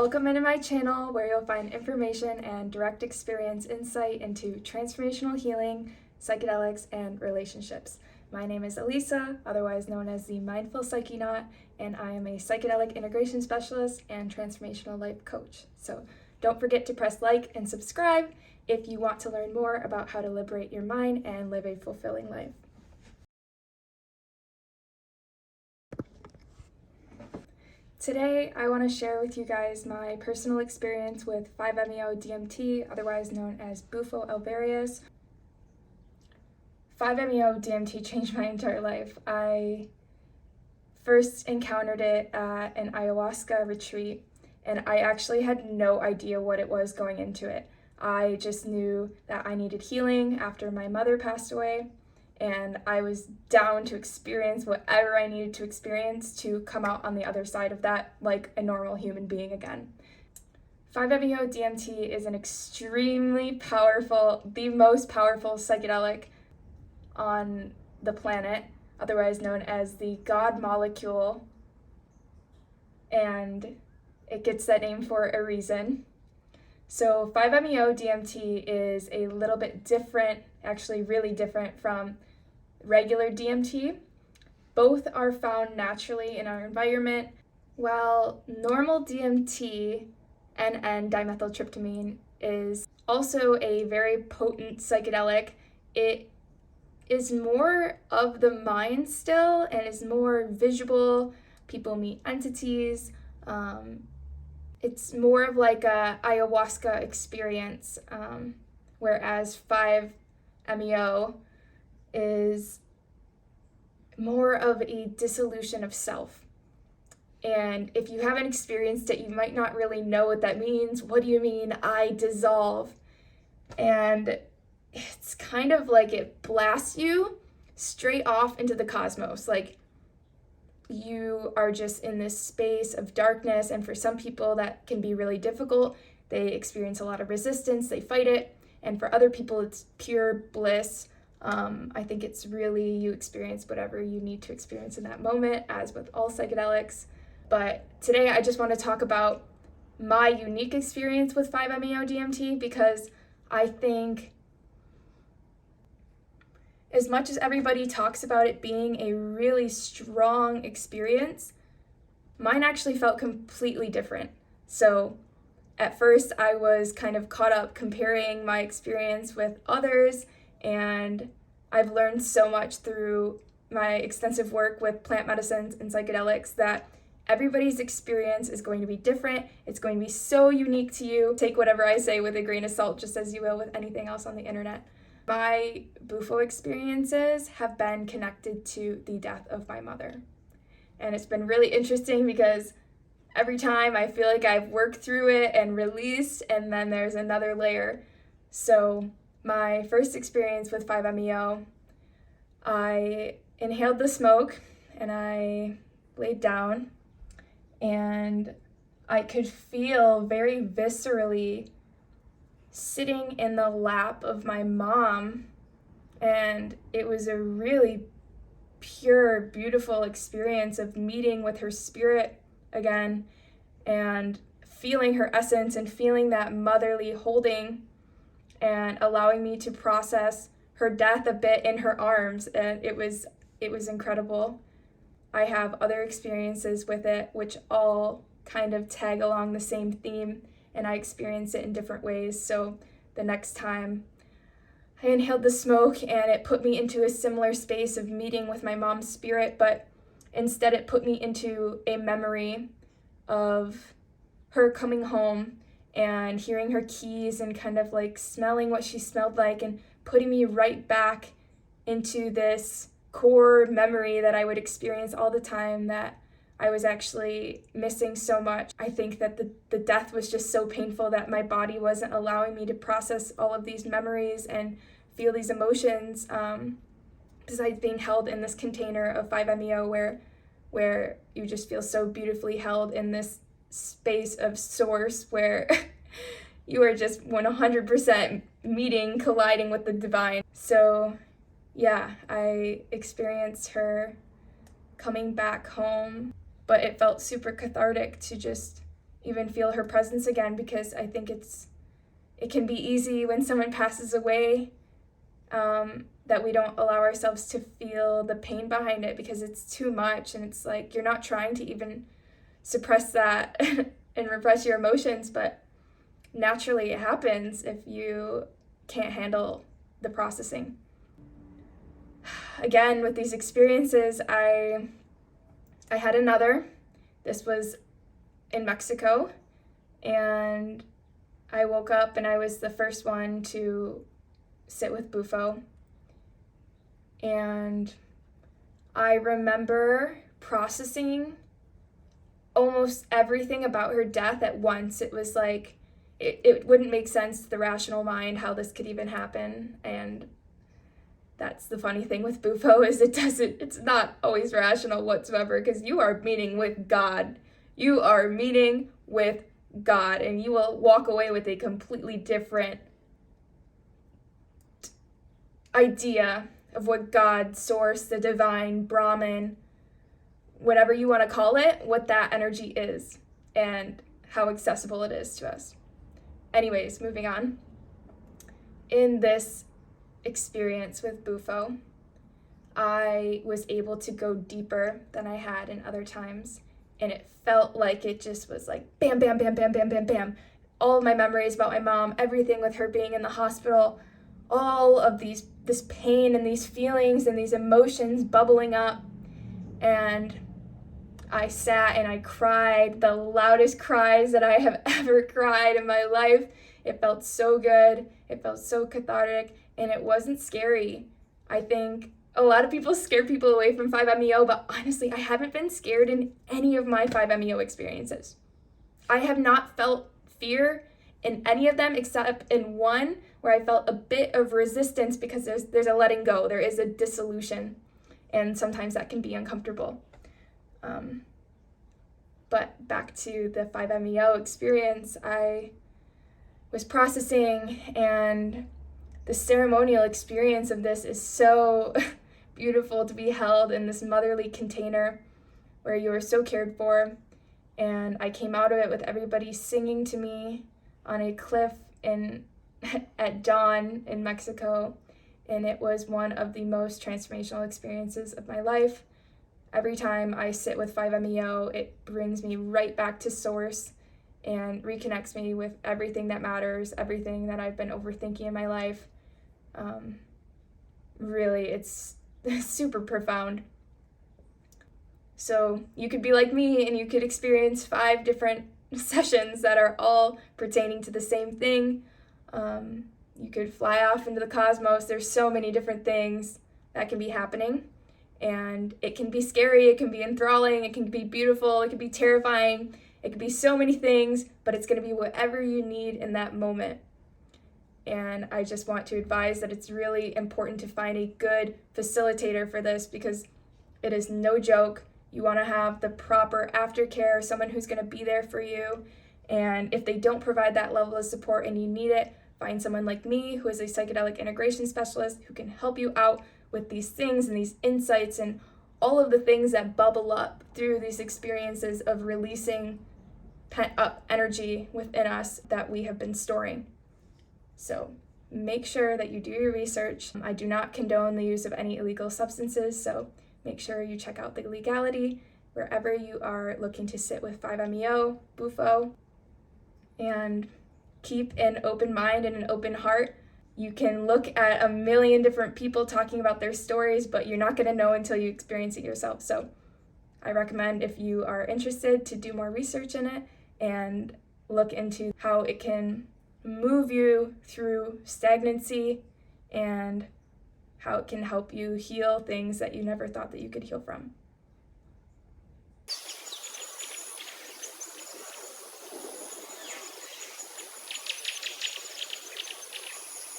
Welcome into my channel where you'll find information and direct experience insight into transformational healing, psychedelics, and relationships. My name is Elisa, otherwise known as the Mindful Psychenaut, and I am a psychedelic integration specialist and transformational life coach. So don't forget to press like and subscribe if you want to learn more about how to liberate your mind and live a fulfilling life. Today, I want to share with you guys my personal experience with 5-MeO DMT, otherwise known as Bufo Alvarius. 5-MeO DMT changed my entire life. I first encountered it at an ayahuasca retreat, and I actually had no idea what it was going into it. I just knew that I needed healing after my mother passed away, and I was down to experience whatever I needed to experience to come out on the other side of that like a normal human being again. 5-MeO DMT is an extremely powerful, the most powerful psychedelic on the planet, otherwise known as the God molecule, and it gets that name for a reason. So 5-MeO DMT is a little bit different, actually really different from regular DMT. Both are found naturally in our environment. While normal DMT, N,N-dimethyltryptamine, is also a very potent psychedelic, it is more of the mind still and is more visual. People meet entities. It's more of like a ayahuasca experience, whereas 5-MeO is more of a dissolution of self. And if you haven't experienced it, you might not really know what that means. What do you mean, I dissolve? And it's kind of like it blasts you straight off into the cosmos. Like you are just in this space of darkness, and for some people that can be really difficult. They experience a lot of resistance, they fight it, and for other people it's pure bliss. I think it's really, you experience whatever you need to experience in that moment, as with all psychedelics. But today I just want to talk about my unique experience with 5-MeO DMT, because I think as much as everybody talks about it being a really strong experience, mine actually felt completely different. So at first I was kind of caught up comparing my experience with others, and I've learned so much through my extensive work with plant medicines and psychedelics that everybody's experience is going to be different. It's going to be so unique to you. Take whatever I say with a grain of salt, just as you will with anything else on the internet. My Bufo experiences have been connected to the death of my mother. And it's been really interesting because every time I feel like I've worked through it and released, and then there's another layer. So my first experience with 5-MeO, I inhaled the smoke and I laid down, and I could feel very viscerally sitting in the lap of my mom, and it was a really pure, beautiful experience of meeting with her spirit again and feeling her essence and feeling that motherly holding and allowing me to process her death a bit in her arms, and it was incredible. I have other experiences with it which all kind of tag along the same theme, and I experience it in different ways. So the next time I inhaled the smoke, and it put me into a similar space of meeting with my mom's spirit, but instead it put me into a memory of her coming home and hearing her keys and kind of like smelling what she smelled like, and putting me right back into this core memory that I would experience all the time that I was actually missing so much. I think that the death was just so painful that my body wasn't allowing me to process all of these memories and feel these emotions, besides being held in this container of 5-MeO where you just feel so beautifully held in this space of source where you are just 100% meeting, colliding with the divine. So yeah, I experienced her coming back home, but it felt super cathartic to just even feel her presence again, because I think it can be easy when someone passes away, that we don't allow ourselves to feel the pain behind it because it's too much, and it's like you're not trying to even suppress that and repress your emotions, but naturally it happens if you can't handle the processing. Again, with these experiences, I had another. This was in Mexico, and I woke up and I was the first one to sit with Bufo. And I remember processing almost everything about her death at once. It was like, it wouldn't make sense to the rational mind how this could even happen. And that's the funny thing with Bufo, is it's not always rational whatsoever, because you are meeting with God. You are meeting with God, and you will walk away with a completely different idea of what God, Source, the divine, Brahman, whatever you want to call it, what that energy is and how accessible it is to us. Anyways, moving on. In this experience with Bufo, I was able to go deeper than I had in other times, and it felt like it just was like bam, bam, bam, bam, bam, bam, bam. All of my memories about my mom, everything with her being in the hospital, all of this pain and these feelings and these emotions bubbling up. And I sat and I cried the loudest cries that I have ever cried in my life. It felt so good. It felt so cathartic, and it wasn't scary. I think a lot of people scare people away from 5-MeO, but honestly, I haven't been scared in any of my 5-MeO experiences. I have not felt fear in any of them except in one where I felt a bit of resistance because there's a letting go. There is a dissolution, and sometimes that can be uncomfortable. But back to the 5-MeO experience, I was processing, and the ceremonial experience of this is so beautiful, to be held in this motherly container where you are so cared for. And I came out of it with everybody singing to me on a cliff at dawn in Mexico, and it was one of the most transformational experiences of my life. Every time I sit with 5-MeO, it brings me right back to Source and reconnects me with everything that matters, everything that I've been overthinking in my life. Really, it's super profound. So you could be like me, and you could experience 5 different sessions that are all pertaining to the same thing. You could fly off into the cosmos. There's so many different things that can be happening, and it can be scary, it can be enthralling, it can be beautiful, it can be terrifying, it can be so many things, but it's going to be whatever you need in that moment. And I just want to advise that it's really important to find a good facilitator for this, because it is no joke. You want to have the proper aftercare, someone who's going to be there for you. And if they don't provide that level of support and you need it, find someone like me, who is a psychedelic integration specialist, who can help you out with these things and these insights and all of the things that bubble up through these experiences of releasing pent up energy within us that we have been storing. So make sure that you do your research. I do not condone the use of any illegal substances, so make sure you check out the legality wherever you are looking to sit with 5-MeO, Bufo, and keep an open mind and an open heart. You can look at a million different people talking about their stories, but you're not going to know until you experience it yourself. So I recommend, if you are interested, to do more research in it and look into how it can move you through stagnancy and how it can help you heal things that you never thought that you could heal from.